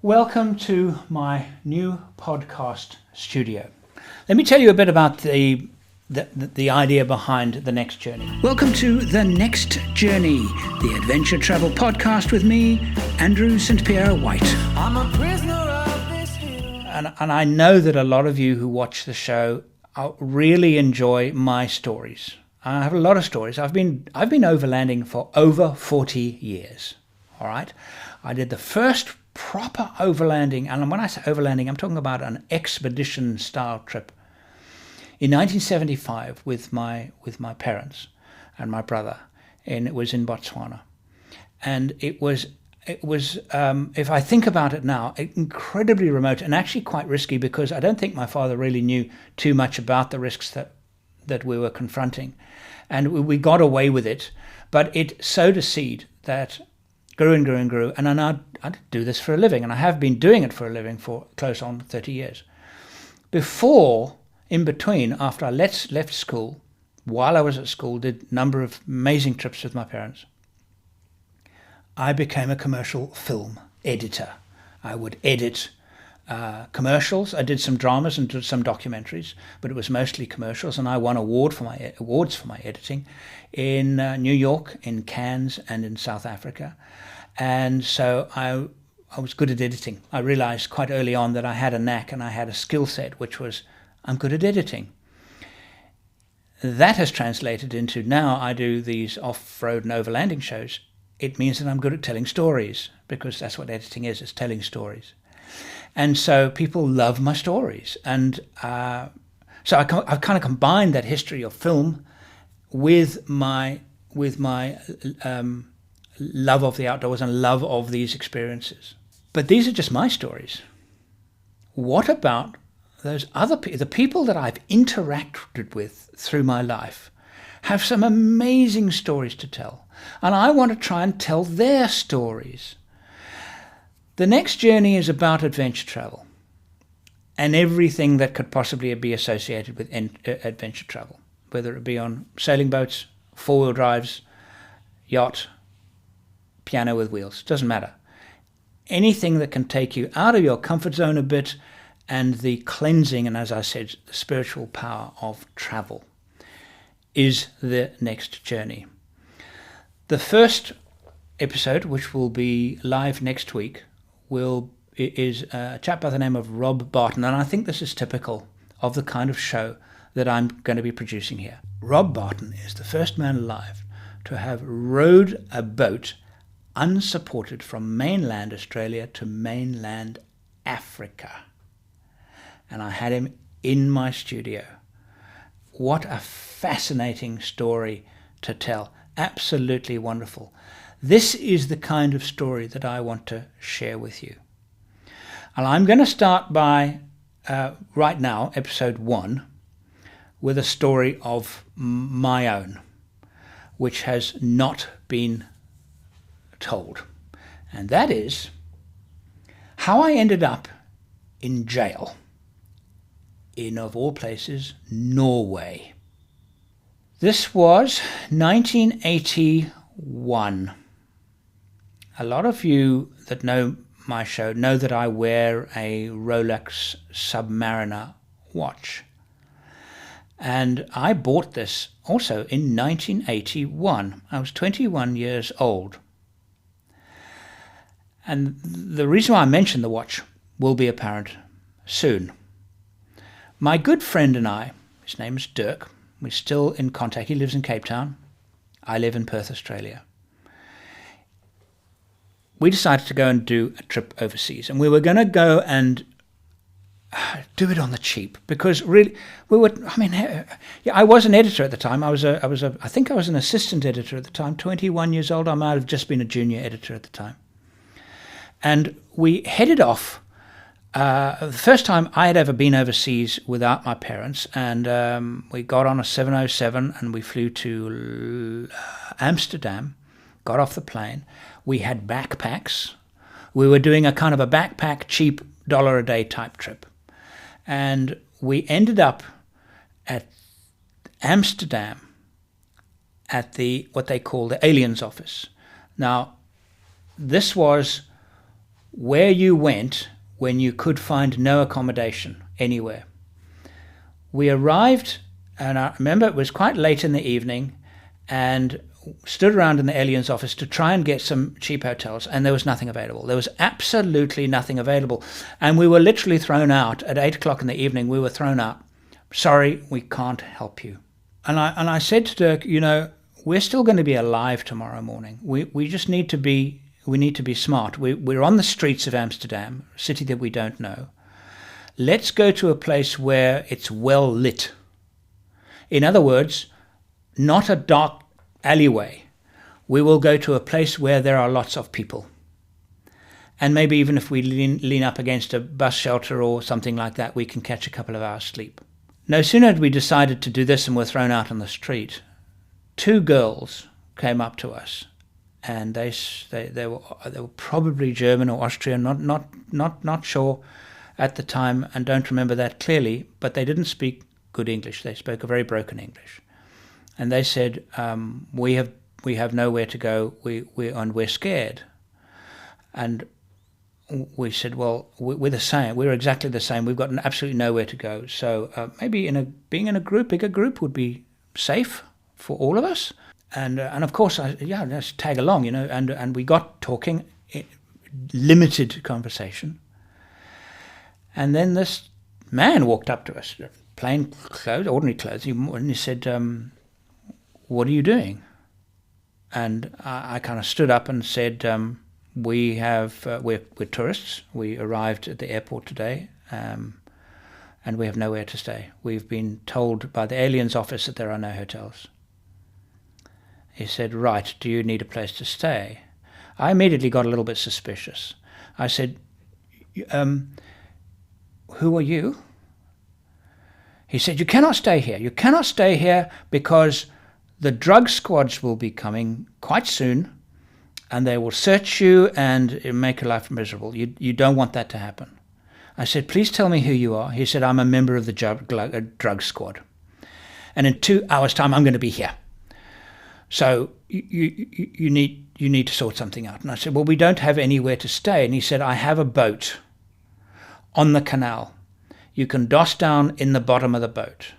Welcome to my new podcast studio. Let me tell you a bit about the idea behind The Next Journey. Welcome to The Next Journey, the adventure travel podcast with me, Andrew St. Pierre White. I'm a prisoner of this hill. And I know that a lot of you who watch the show really enjoy my stories. I have a lot of stories. I've been overlanding for over 40 years. All right. I did the first proper overlanding, and when I say overlanding, I'm talking about an expedition style trip in 1975 with my parents and my brother, and it was in Botswana. And it was if I think about it now, incredibly remote and actually quite risky, because I don't think my father really knew too much about the risks that we were confronting, and we got away with it. But it sowed a seed that grew and grew and grew, and I do this for a living, and I have been doing it for a living for close on 30 years. After I left school, while I was at school, did a number of amazing trips with my parents, I became a commercial film editor. I would edit commercials. I did some dramas and did some documentaries, but it was mostly commercials, and I won awards for my editing in New York, in Cannes, and in South Africa. And so I was good at editing. I realized quite early on that I had a knack and I had a skill set, which was I'm good at editing. That has translated into now I do these off-road and overlanding shows. It means that I'm good at telling stories, because that's what editing is, it's telling stories. And so people love my stories. And so I've kind of combined that history of film with my love of the outdoors and love of these experiences. But these are just my stories. What about those other people? The people that I've interacted with through my life have some amazing stories to tell, and I want to try and tell their stories. The Next Journey is about adventure travel and everything that could possibly be associated with adventure travel, whether it be on sailing boats, four-wheel drives, yacht, piano with wheels, doesn't matter. Anything that can take you out of your comfort zone a bit, and the cleansing and, as I said, the spiritual power of travel is The Next Journey. The first episode, which will be live next week, is a chap by the name of Rob Barton, and I think this is typical of the kind of show that I'm going to be producing here. Rob Barton is the first man alive to have rowed a boat unsupported from mainland Australia to mainland Africa. And I had him in my studio. What a fascinating story to tell. Absolutely wonderful. This is the kind of story that I want to share with you. And I'm going to start by, right now, episode 1, with a story of my own, which has not been told. And that is how I ended up in jail in, of all places, Norway. This was 1981. A lot of you that know my show know that I wear a Rolex Submariner watch. And I bought this also in 1981. I was 21 years old. And the reason why I mention the watch will be apparent soon. My good friend and I, his name is Dirk, we're still in contact. He lives in Cape Town. I live in Perth, Australia. We decided to go and do a trip overseas, and we were going to go and do it on the cheap, because really I was an editor at the time. I think I was an assistant editor at the time, 21 years old. I might have just been a junior editor at the time. And we headed off. The first time I had ever been overseas without my parents, and we got on a 707 and we flew to Amsterdam, got off the plane. We had backpacks. We were doing a kind of a backpack, cheap $1 a day type trip. And we ended up at Amsterdam at what they call the aliens office. Now, this was where you went when you could find no accommodation anywhere. We arrived, and I remember it was quite late in the evening, and stood around in the alien's office to try and get some cheap hotels, and there was nothing available. There was absolutely nothing available. And we were literally thrown out at 8 o'clock in the evening. We were thrown out. Sorry, we can't help you. And I said to Dirk, we're still going to be alive tomorrow morning. We just need to be smart. We're on the streets of Amsterdam, a city that we don't know. Let's go to a place where it's well lit. In other words, not a dark alleyway. We will go to a place where there are lots of people. And maybe even if we lean up against a bus shelter or something like that, we can catch a couple of hours sleep. No sooner had we decided to do this and were thrown out on the street, 2 girls came up to us, and they were probably German or Austrian, not sure at the time, and don't remember that clearly, but they didn't speak good English. They spoke a very broken English. And they said, we have nowhere to go, we're scared. And we said, well, we're the same. We're exactly the same. We've got absolutely nowhere to go. So maybe being in a bigger group would be safe for all of us. And of course, let's tag along, and we got talking, limited conversation. And then this man walked up to us, plain clothes, ordinary clothes, and he said, what are you doing? And I kind of stood up and said, we're tourists. We arrived at the airport today, and we have nowhere to stay. We've been told by the aliens office that there are no hotels. He said, right, do you need a place to stay? I immediately got a little bit suspicious. I said, who are you? He said, you cannot stay here. You cannot stay here because the drug squads will be coming quite soon, and they will search you and make your life miserable. You don't want that to happen. I said, please tell me who you are. He said, I'm a member of the drug squad. And in 2 hours' time, I'm going to be here. So you need to sort something out. And I said, well, we don't have anywhere to stay. And he said, I have a boat on the canal. You can doss down in the bottom of the boat.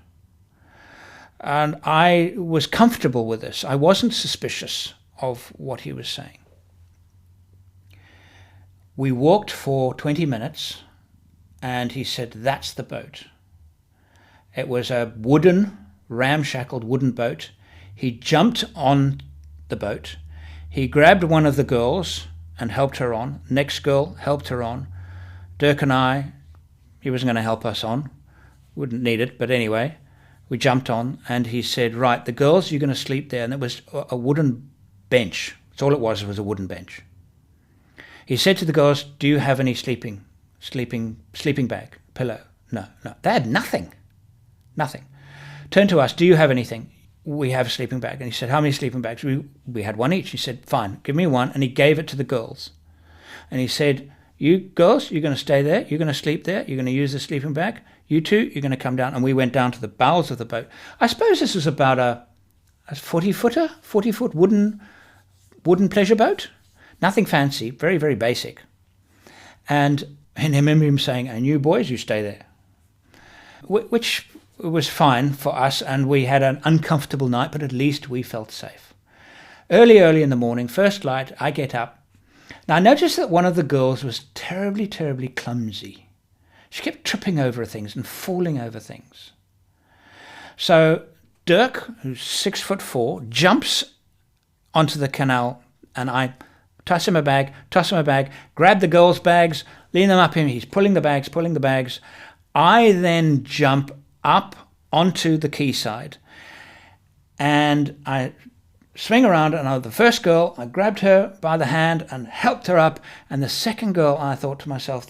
And I was comfortable with this. I wasn't suspicious of what he was saying. We walked for 20 minutes, and he said, that's the boat. It was a ramshackled wooden boat. He jumped on the boat. He grabbed one of the girls and helped her on. Next girl helped her on. Dirk and I, he wasn't going to help us on. Wouldn't need it, but anyway, we jumped on, and he said, right, the girls, you're going to sleep there. And it was a wooden bench. That's all it was a wooden bench. He said to the girls, do you have any sleeping bag, pillow? No. They had nothing. Turned to us, do you have anything? We have a sleeping bag. And he said, how many sleeping bags? We had one each. He said, fine, give me one. And he gave it to the girls. And he said, you girls, you're going to stay there. You're going to sleep there. You're going to use the sleeping bag. You two, you're going to come down. And we went down to the bowels of the boat. I suppose this was about a 40-foot wooden pleasure boat. Nothing fancy, very, very basic. And I remember him saying, and you boys, you stay there. Which was fine for us, and we had an uncomfortable night, but at least we felt safe. Early in the morning, first light, I get up. Now I noticed that one of the girls was terribly, terribly clumsy. She kept tripping over things and falling over things. So Dirk, who's 6'4", jumps onto the canal, and I toss him a bag, grab the girls' bags, lean them up him. He's pulling the bags. I then jump up onto the quayside, and I swing around, and the first girl, I grabbed her by the hand and helped her up, and the second girl, I thought to myself,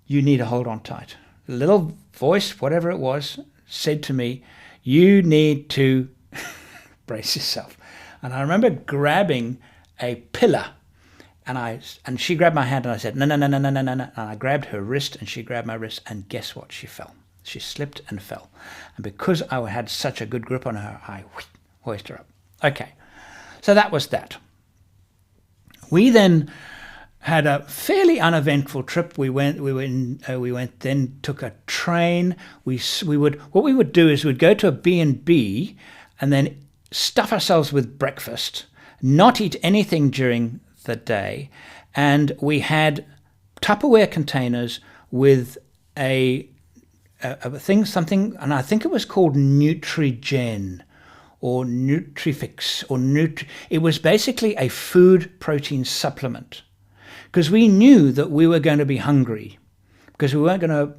you need to hold on tight. The little voice, whatever it was, said to me, you need to brace yourself. And I remember grabbing a pillar, and she grabbed my hand, and I said, no. And I grabbed her wrist, and she grabbed my wrist, and guess what? She fell. She slipped and fell. And because I had such a good grip on her, I hoisted her up. Okay, so that was that. We then had a fairly uneventful trip. We then took a train. What we would do is we'd go to a B&B and then stuff ourselves with breakfast, not eat anything during the day, and we had Tupperware containers with something, and I think it was called Nutrigen or Nutrifix or it was basically a food protein supplement, because we knew that we were going to be hungry because we weren't going to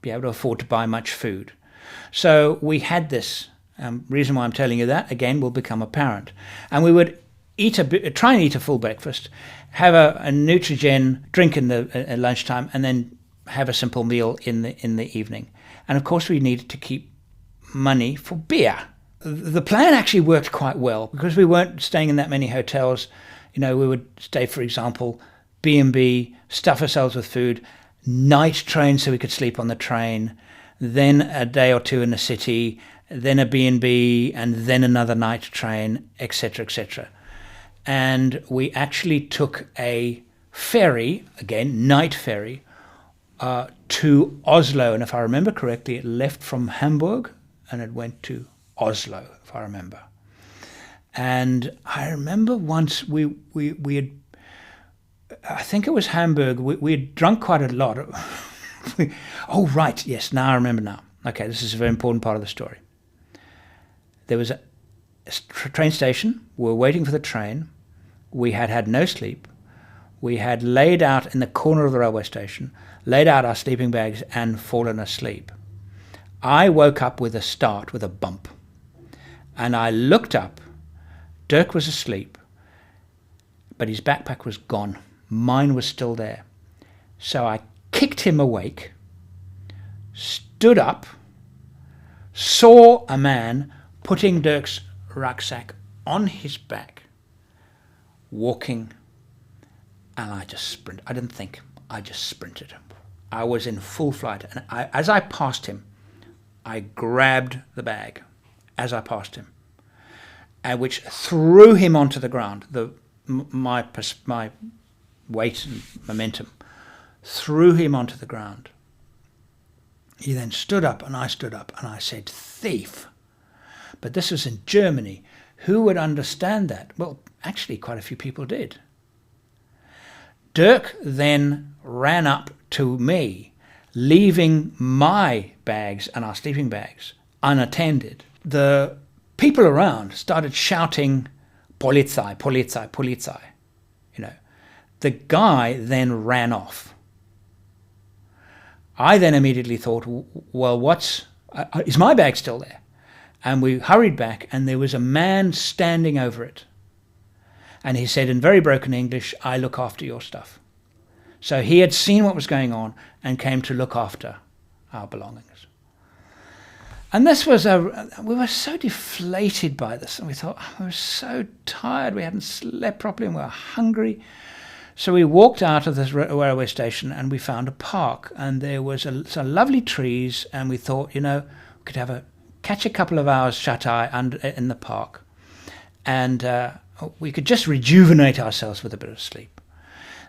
be able to afford to buy much food. So we had this. Reason why I'm telling you that, again, will become apparent. And we would try and eat a full breakfast, have a Nutrigen drink in the at lunchtime, and then have a simple meal in the evening. And of course, we needed to keep money for beer. The plan actually worked quite well because we weren't staying in that many hotels. We would stay, for example, B&B, stuff ourselves with food, night train so we could sleep on the train, then a day or two in the city, then a B&B, and then another night train, etc., etc. And we actually took a ferry, again, night ferry, to Oslo. And if I remember correctly, it left from Hamburg and it went to Oslo, if I remember. And I remember once we had, I think it was Hamburg, we had drunk quite a lot. Oh, right, yes, now I remember now. Okay, this is a very important part of the story. There was a train station. We were waiting for the train. We had had no sleep. We had laid out in the corner of the railway station, laid out our sleeping bags and fallen asleep. I woke up with a bump. And I looked up. Dirk was asleep, but his backpack was gone. Mine was still there. So I kicked him awake, stood up, saw a man putting Dirk's rucksack on his back, walking, and I just sprinted. I didn't think. I just sprinted. I was in full flight, and as I passed him, I grabbed the bag as I passed him, and which threw him onto the ground. My weight and momentum threw him onto the ground. He then stood up, and I stood up, and I said, "Thief." But this was in Germany. Who would understand that? Well, actually, quite a few people did. Dirk then ran up to me, leaving my bags and our sleeping bags unattended. The people around started shouting, "Polizei, Polizei, Polizei." The guy then ran off. I then immediately thought, well, is my bag still there? And we hurried back, and there was a man standing over it. And he said in very broken English, "I look after your stuff." So he had seen what was going on and came to look after our belongings. And this was we were so deflated by this, and we thought, we were so tired, we hadn't slept properly, and we were hungry. So we walked out of this railway station, and we found a park, and there was some lovely trees, and we thought, we could catch a couple of hours shut-eye in the park, and we could just rejuvenate ourselves with a bit of sleep.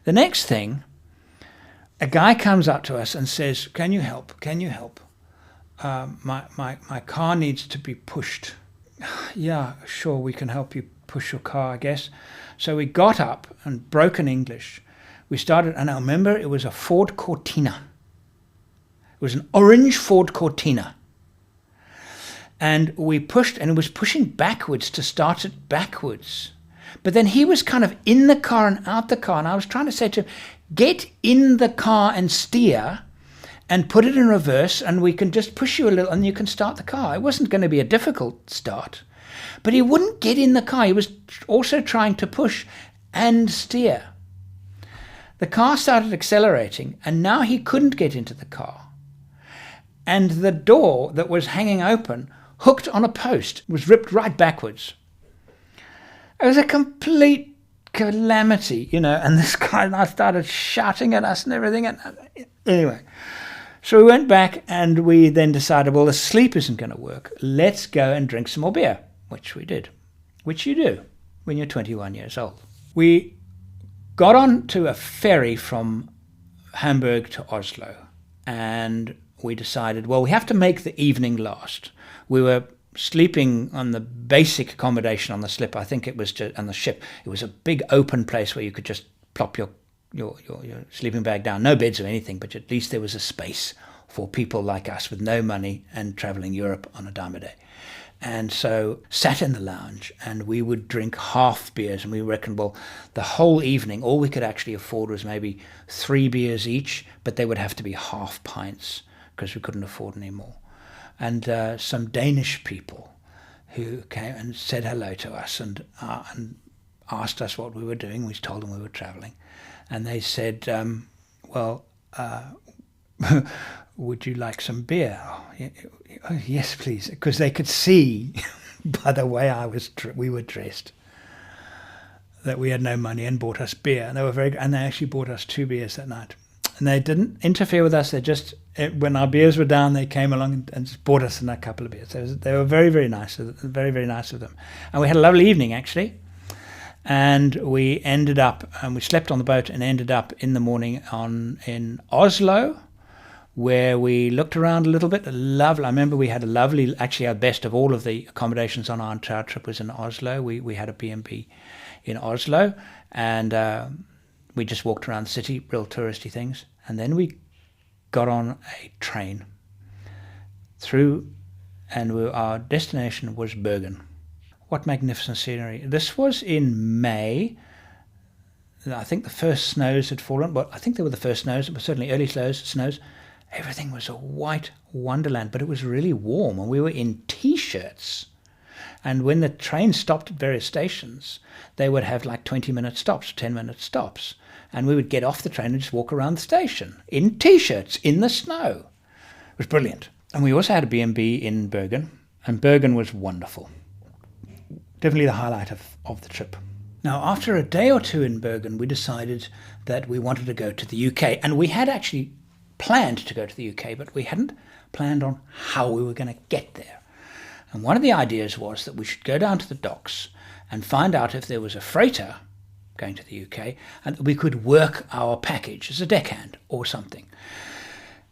The next thing, a guy comes up to us and says, "Can you help? Can you help? My car needs to be pushed." "Yeah, sure, we can help you push your car, I guess." So we got up, and broken English, we started, and I remember it was a Ford Cortina. It was an orange Ford Cortina. And we pushed, and it was pushing backwards to start it backwards. But then he was kind of in the car and out the car, and I was trying to say to him, "Get in the car and steer and put it in reverse, and we can just push you a little and you can start the car." It wasn't going to be a difficult start. But he wouldn't get in the car. He was also trying to push and steer. The car started accelerating, and now he couldn't get into the car. And the door that was hanging open, hooked on a post, was ripped right backwards. It was a complete calamity, and this guy now started shouting at us and everything. And anyway, so we went back, and we then decided, well, the sleep isn't going to work. Let's go and drink some more beer, which we did, which you do when you're 21 years old. We got on to a ferry from Hamburg to Oslo, and we decided, well, we have to make the evening last. We were sleeping on the basic accommodation on the slip. I think it was just on the ship. It was a big open place where you could just plop your sleeping bag down. No beds or anything, but at least there was a space for people like us with no money and traveling Europe on a dime a day. And so sat in the lounge, and we would drink half beers, and we reckoned, well, the whole evening, all we could actually afford was maybe 3 beers each, but they would have to be half pints because we couldn't afford any more. And some Danish people who came and said hello to us and asked us what we were doing. We told them we were traveling. And they said, would you like some beer? Oh, yes, please. Because they could see by the way we were dressed that we had no money, and bought us beer. And they actually bought us 2 beers that night. And they didn't interfere with us. They just, when our beers were down, they came along and just bought us a couple of beers. They were very, very nice. Very, very nice of them. And we had a lovely evening, actually. And we ended up, and we slept on the boat and ended up in the morning in Oslo, where we looked around a little bit. Lovely. I remember we had actually our best of all of the accommodations on our entire trip was in Oslo. We had a B&B in Oslo, and we just walked around the city, real touristy things. And then we got on a train and our destination was Bergen. What magnificent scenery. This was in May. I think the first snows had fallen. Well, I think they were the first snows. It was certainly early snows. Everything was a white wonderland, but it was really warm, and we were in T-shirts. And when the train stopped at various stations, they would have like 20-minute stops, 10-minute stops. And we would get off the train and just walk around the station in T-shirts in the snow. It was brilliant. And we also had a B&B in Bergen, and Bergen was wonderful. Definitely the highlight of the trip. Now, after a day or two in Bergen, we decided that we wanted to go to the UK. And we had actually planned to go to the UK, but we hadn't planned on how we were going to get there. And one of the ideas was that we should go down to the docks and find out if there was a freighter going to the UK, and we could work our package as a deckhand or something.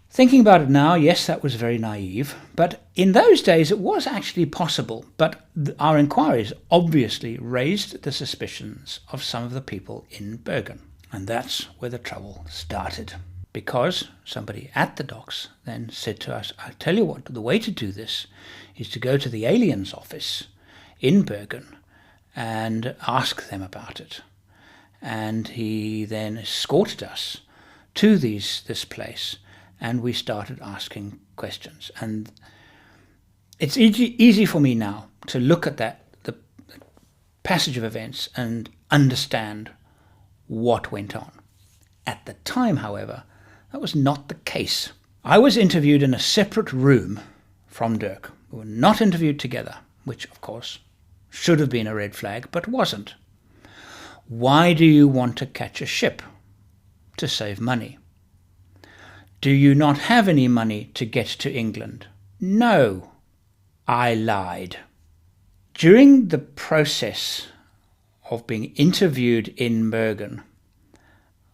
Thinking about it now, yes, that was very naive, but in those days it was actually possible. But our inquiries obviously raised the suspicions of some of the people in Bergen. And that's where the trouble started. Because somebody at the docks then said to us, I'll tell you what, the way to do this is to go to the aliens office in Bergen and ask them about it. And he then escorted us to this place, and we started asking questions. And it's easy for me now to look at the passage of events and understand what went on. At the time, however, that was not the case. I was interviewed in a separate room from Dirk. We were not interviewed together, which, of course, should have been a red flag, but wasn't. Why do you want to catch a ship? To save money. Do you not have any money to get to England? No, I lied. During the process of being interviewed in Bergen,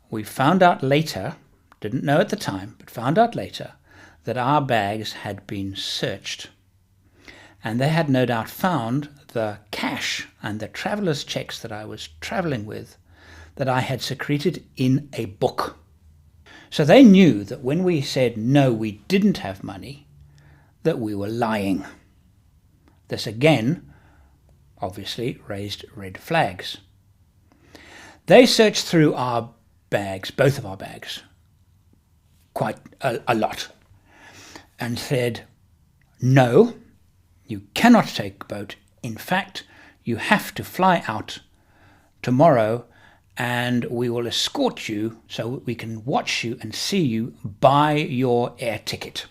we found out later, didn't know at the time, but found out later, that our bags had been searched. And they had no doubt found the cash and the traveller's checks that I was travelling with, that I had secreted in a book. So they knew that when we said, no, we didn't have money, that we were lying. This again, obviously, raised red flags. They searched through our bags, both of our bags, quite a lot, and said, no, you cannot take a boat. In fact, you have to fly out tomorrow, and we will escort you so we can watch you and see you buy your air ticket.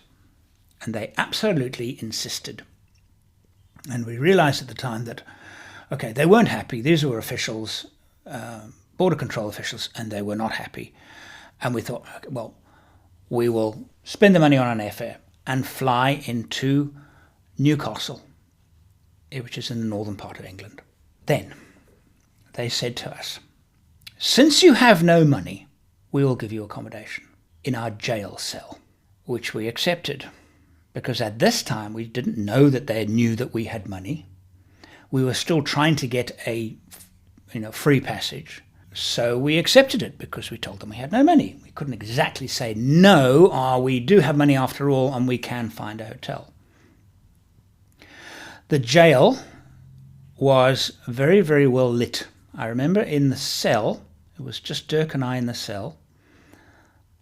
And they absolutely insisted. And we realized at the time that, okay, they weren't happy. These were officials, border control officials, and they were not happy. And we thought, well, we will spend the money on an airfare and fly into Newcastle, which is in the northern part of England. Then they said to us, since you have no money, we will give you accommodation in our jail cell, which we accepted. Because at this time, we didn't know that they knew that we had money. We were still trying to get a free passage. So we accepted it because we told them we had no money. We couldn't exactly say, no, we do have money after all, and we can find a hotel. The jail was very, very well lit. I remember in the cell, it was just Dirk and I in the cell.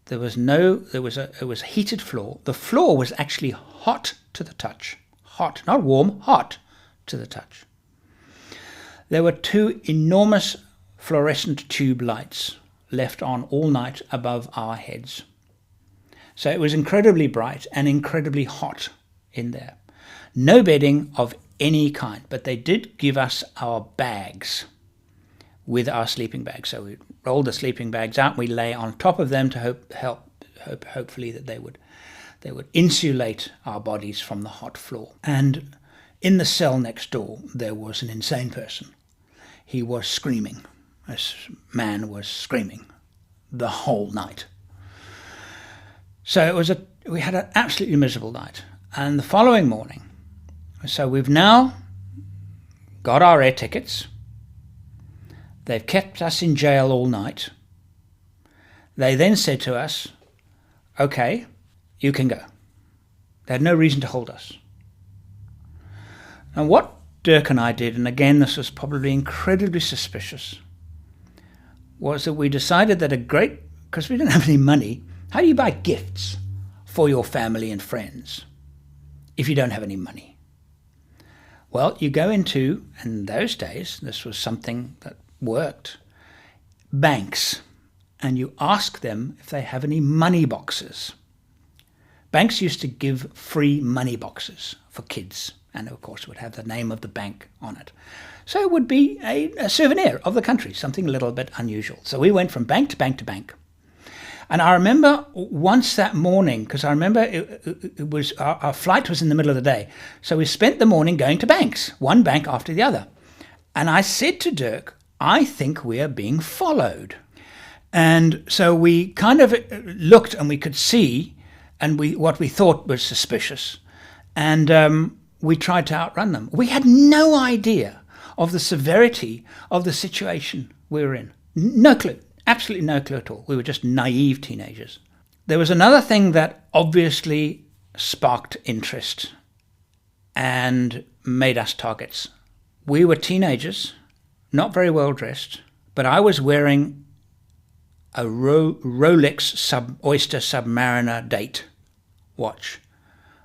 It was a heated floor. The floor was actually hot to the touch. Hot, not warm, hot to the touch. There were 2 enormous fluorescent tube lights left on all night above our heads. So it was incredibly bright and incredibly hot in there. No bedding of any kind, but they did give us our bags with our sleeping bags. So we rolled the sleeping bags out, we lay on top of them to hopefully that they would insulate our bodies from the hot floor. And in the cell next door, there was an insane person. He was screaming. This man was screaming the whole night. So we had an absolutely miserable night. And the following morning, so we've now got our air tickets. They've kept us in jail all night. They then said to us, okay, you can go. They had no reason to hold us. And what Dirk and I did, and again this was probably incredibly suspicious, was that we decided that because we didn't have any money, how do you buy gifts for your family and friends if you don't have any money? Well, you go into, in those days, this was something that worked, banks, and you ask them if they have any money boxes. Banks used to give free money boxes for kids, and of course would have the name of the bank on it. So it would be a souvenir of the country, something a little bit unusual. So we went from bank to bank to bank. And I remember once that morning, because I remember it was our flight was in the middle of the day. So we spent the morning going to banks, one bank after the other. And I said to Dirk, I think we are being followed. And so we kind of looked and we could see what we thought was suspicious. And we tried to outrun them. We had no idea of the severity of the situation we were in. No clue. Absolutely no clue at all. We were just naive teenagers. There was another thing that obviously sparked interest and made us targets. We were teenagers, not very well dressed, but I was wearing a Rolex Oyster Submariner date watch,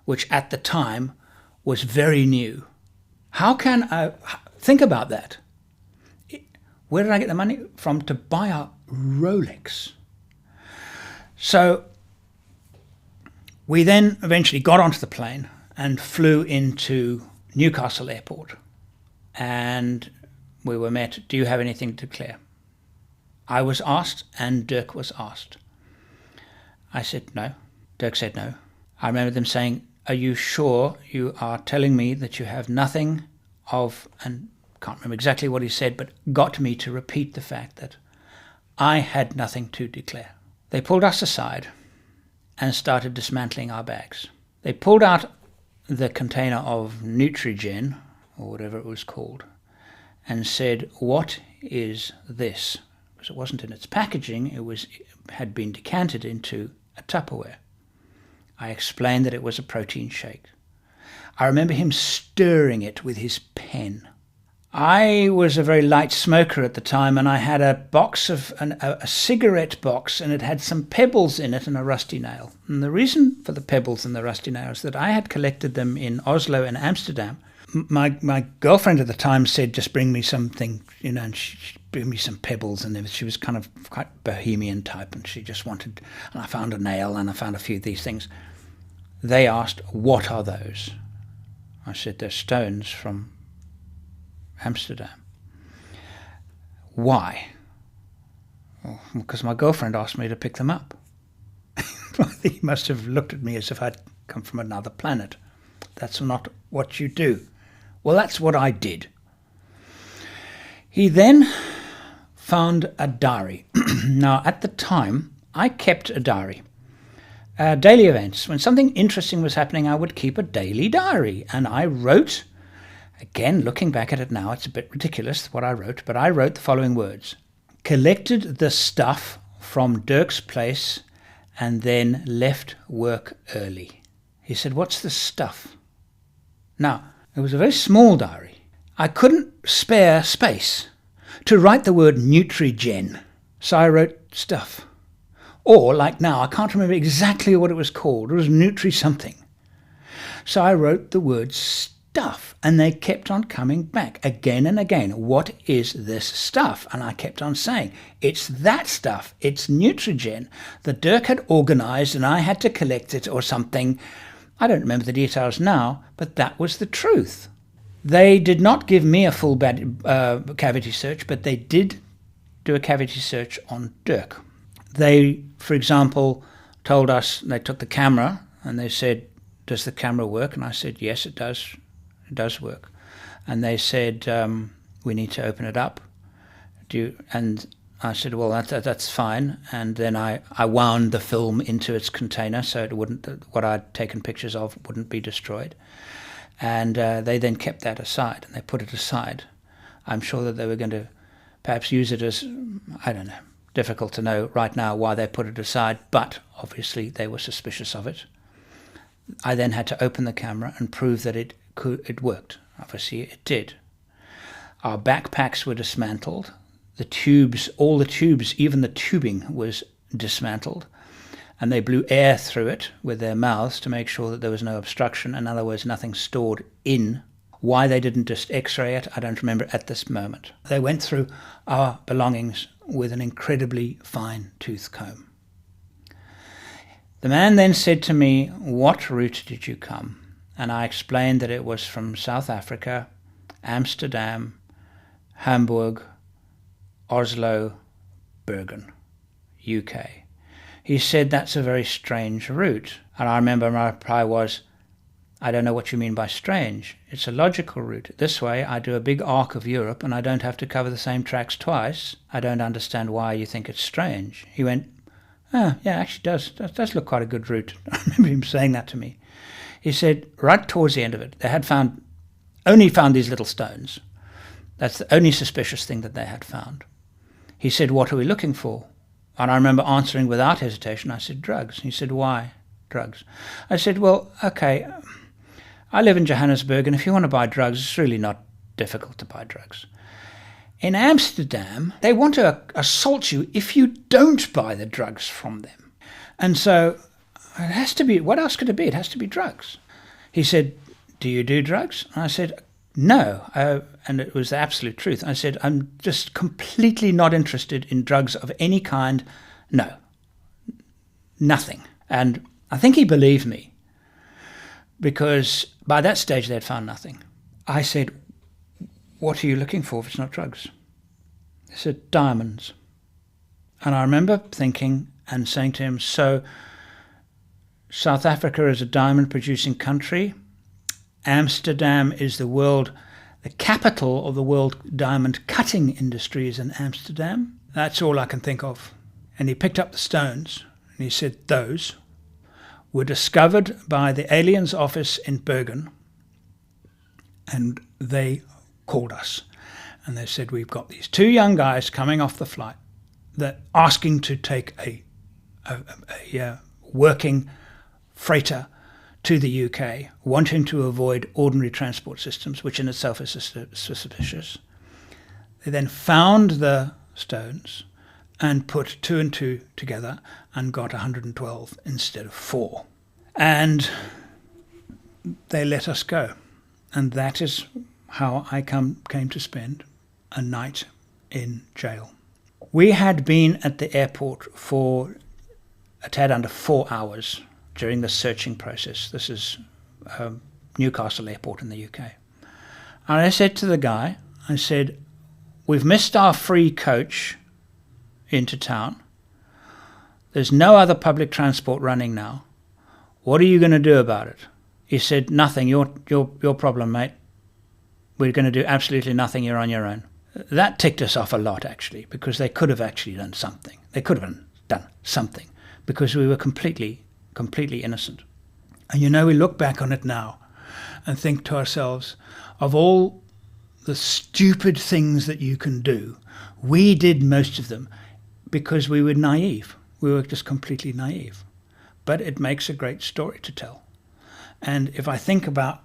which at the time was very new. How can I think about that? Where did I get the money from to buy a Rolex? So we then eventually got onto the plane and flew into Newcastle Airport. And we were met, do you have anything to declare? I was asked and Dirk was asked. I said no. Dirk said no. I remember them saying, are you sure you are telling me that you have nothing of, and can't remember exactly what he said, but got me to repeat the fact that I had nothing to declare. They pulled us aside and started dismantling our bags. They pulled out the container of Nutrigen, or whatever it was called, and said, what is this? Because it wasn't in its packaging, it had been decanted into a Tupperware. I explained that it was a protein shake. I remember him stirring it with his pen. I was a very light smoker at the time, and I had a cigarette box, and it had some pebbles in it and a rusty nail. And the reason for the pebbles and the rusty nail is that I had collected them in Oslo and Amsterdam. My girlfriend at the time said, just bring me something, and she bring me some pebbles, and she was kind of quite bohemian type, and she just wanted, and I found a nail and I found a few of these things. They asked, what are those? I said, they're stones from Amsterdam. Why? Well, because my girlfriend asked me to pick them up. He must have looked at me as if I'd come from another planet. That's not what you do. Well, that's what I did. He then found a diary. Now, at the time, I kept a diary. Daily events. When something interesting was happening, I would keep a daily diary. And I wrote, again, looking back at it now, it's a bit ridiculous what I wrote, but I wrote the following words. Collected the stuff from Dirk's place and then left work early. He said, what's the stuff? Now, it was a very small diary. I couldn't spare space to write the word Nutrigen. So I wrote stuff. Or, like now, I can't remember exactly what it was called. It was Nutri something. So I wrote the word stuff, and they kept on coming back again and again. What is this stuff? And I kept on saying, it's that stuff. It's Nutrigen that Dirk had organized, and I had to collect it or something. I don't remember the details now, but that was the truth. They did not give me a full cavity search, but they did do a cavity search on Dirk. They, for example, told us, they took the camera and they said, does the camera work? And I said, yes, it does. It does work. And they said, we need to open it up. And I said, well, that's fine. And then I wound the film into its container so it wouldn't, what I'd taken pictures of wouldn't be destroyed. And they then kept that aside, and they put it aside. I'm sure that they were going to perhaps use it as, I don't know, difficult to know right now why they put it aside, but obviously they were suspicious of it. I then had to open the camera and prove that it worked. Obviously it did. Our backpacks were dismantled. The tubes, all the tubes, even the tubing was dismantled. And they blew air through it with their mouths to make sure that there was no obstruction. In other words, nothing stored in. Why they didn't just x-ray it, I don't remember at this moment. They went through our belongings with an incredibly fine tooth comb. The man then said to me, what route did you come? And I explained that it was from South Africa, Amsterdam, Hamburg, Oslo, Bergen, UK. He said, that's a very strange route. And I remember my reply was, I don't know what you mean by strange. It's a logical route. This way, I do a big arc of Europe and I don't have to cover the same tracks twice. I don't understand why you think it's strange. He went, oh, yeah, actually does look quite a good route. I remember him saying that to me. He said, right towards the end of it, they had only found these little stones. That's the only suspicious thing that they had found. He said, what are we looking for? And I remember answering without hesitation. I said, drugs. He said, why drugs? I said, well, okay, I live in Johannesburg, and if you want to buy drugs, it's really not difficult to buy drugs. In Amsterdam, they want to assault you if you don't buy the drugs from them. And so it has to be, what else could it be? It has to be drugs. He said, do you do drugs? And I said, no. And it was the absolute truth. I said, I'm just completely not interested in drugs of any kind. No, nothing. And I think he believed me, because by that stage they had found nothing. I said, what are you looking for if it's not drugs? He said, diamonds. And I remember thinking and saying to him, so South Africa is a diamond producing country. Amsterdam is the capital of the world diamond cutting industry is in Amsterdam. That's all I can think of. And he picked up the stones and he said, those were discovered by the aliens office in Bergen, and they called us and they said, we've got these two young guys coming off the flight that asking to take a working freighter to the UK, wanting to avoid ordinary transport systems, which in itself is suspicious. They then found the stones and put 2 and 2 together and got 112 instead of 4. And they let us go. And that is how I came to spend a night in jail. We had been at the airport for a tad under 4 hours during the searching process. This is Newcastle Airport in the UK. And I said to the guy, I said, we've missed our free coach into town. There's no other public transport running now. What are you going to do about it? He said, nothing. Your problem, mate. We're going to do absolutely nothing. You're on your own. That ticked us off a lot, actually, because they could have actually done something. They could have done something because we were completely innocent. And we look back on it now and think to ourselves, of all the stupid things that you can do, we did most of them because we were naive. We were just completely naive. But it makes a great story to tell. And if I think about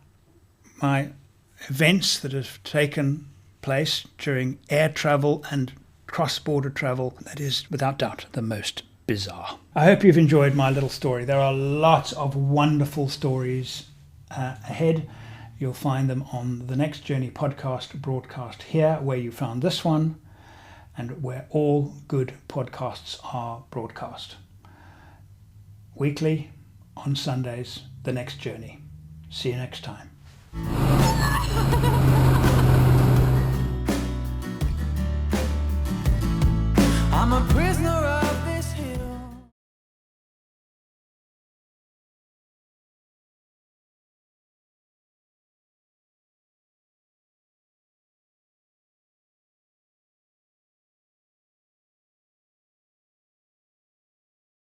my events that have taken place during air travel and cross-border travel, that is without doubt the most bizarre. I hope you've enjoyed my little story. There are lots of wonderful stories ahead. You'll find them on the Next Journey podcast broadcast here, where you found this one, and where all good podcasts are broadcast. Weekly, on Sundays, The Next Journey. See you next time.